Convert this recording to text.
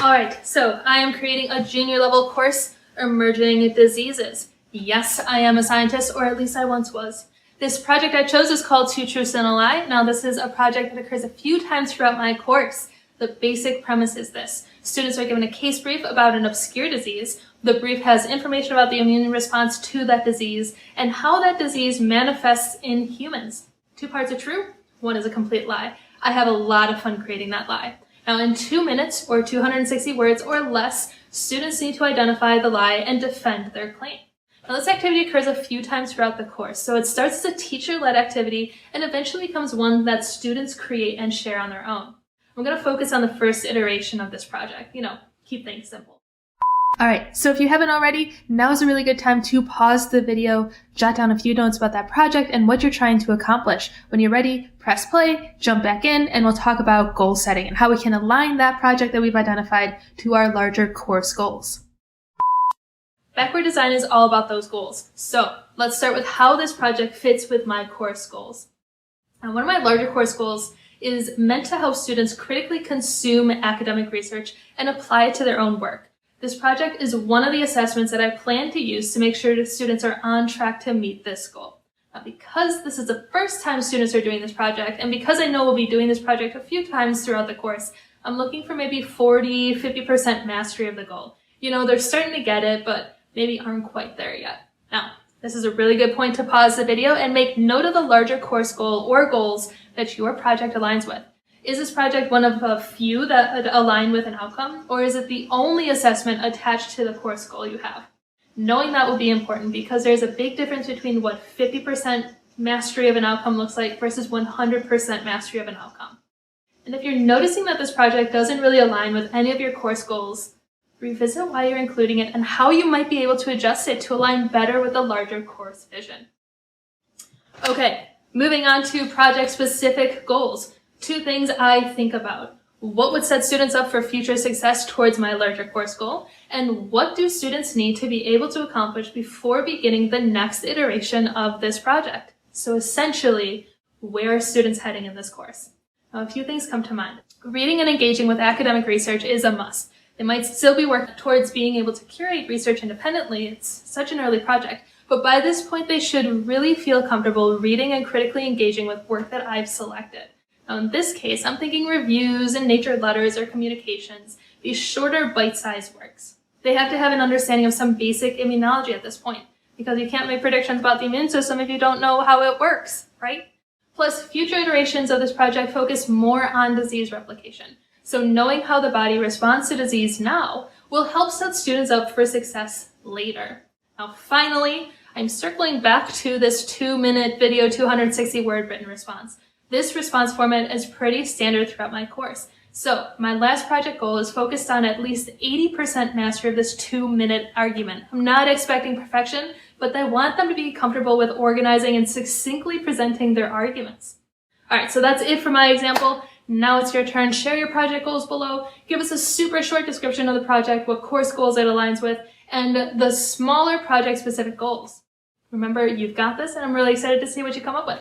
Alright, so I am creating a junior level course, Emerging Diseases. Yes, I am a scientist, or at least I once was. This project I chose is called Two Truths and a Lie. Now this is a project that occurs a few times throughout my course. The basic premise is this. Students are given a case brief about an obscure disease. The brief has information about the immune response to that disease and how that disease manifests in humans. 2 parts are true, 1 is a complete lie. I have a lot of fun creating that lie. Now in 2 minutes or 260 words or less, students need to identify the lie and defend their claim. Now this activity occurs a few times throughout the course, so it starts as a teacher-led activity and eventually becomes one that students create and share on their own. I'm going to focus on the first iteration of this project, keep things simple. Alright, so if you haven't already, now is a really good time to pause the video, jot down a few notes about that project and what you're trying to accomplish. When you're ready, press play, jump back in, and we'll talk about goal setting and how we can align that project that we've identified to our larger course goals. Backward design is all about those goals. So let's start with how this project fits with my course goals. Now, one of my larger course goals is meant to help students critically consume academic research and apply it to their own work. This project is one of the assessments that I plan to use to make sure that students are on track to meet this goal. Now, because this is the first time students are doing this project, and because I know we'll be doing this project a few times throughout the course, I'm looking for maybe 40-50% mastery of the goal. They're starting to get it, but maybe aren't quite there yet. Now, this is a really good point to pause the video and make note of the larger course goal or goals that your project aligns with. Is this project one of a few that align with an outcome, or is it the only assessment attached to the course goal you have? Knowing that will be important because there's a big difference between what 50% mastery of an outcome looks like versus 100% mastery of an outcome. And if you're noticing that this project doesn't really align with any of your course goals, revisit why you're including it and how you might be able to adjust it to align better with the larger course vision. Okay, moving on to project-specific goals. 2 things I think about. What would set students up for future success towards my larger course goal? And what do students need to be able to accomplish before beginning the next iteration of this project? So essentially, where are students heading in this course? Now, a few things come to mind. Reading and engaging with academic research is a must. They might still be working towards being able to curate research independently. It's such an early project. But by this point, they should really feel comfortable reading and critically engaging with work that I've selected. Now, in this case, I'm thinking reviews and nature letters or communications, these shorter bite-sized works. They have to have an understanding of some basic immunology at this point, because you can't make predictions about the immune system if you don't know how it works, right? Plus, future iterations of this project focus more on disease replication. So knowing how the body responds to disease now will help set students up for success later. Now, finally, I'm circling back to this 2-minute video, 260-word written response. This response format is pretty standard throughout my course. So my last project goal is focused on at least 80% mastery of this 2-minute argument. I'm not expecting perfection, but I want them to be comfortable with organizing and succinctly presenting their arguments. All right, so that's it for my example. Now it's your turn. Share your project goals below. Give us a super short description of the project, what course goals it aligns with, and the smaller project-specific goals. Remember, you've got this, and I'm really excited to see what you come up with.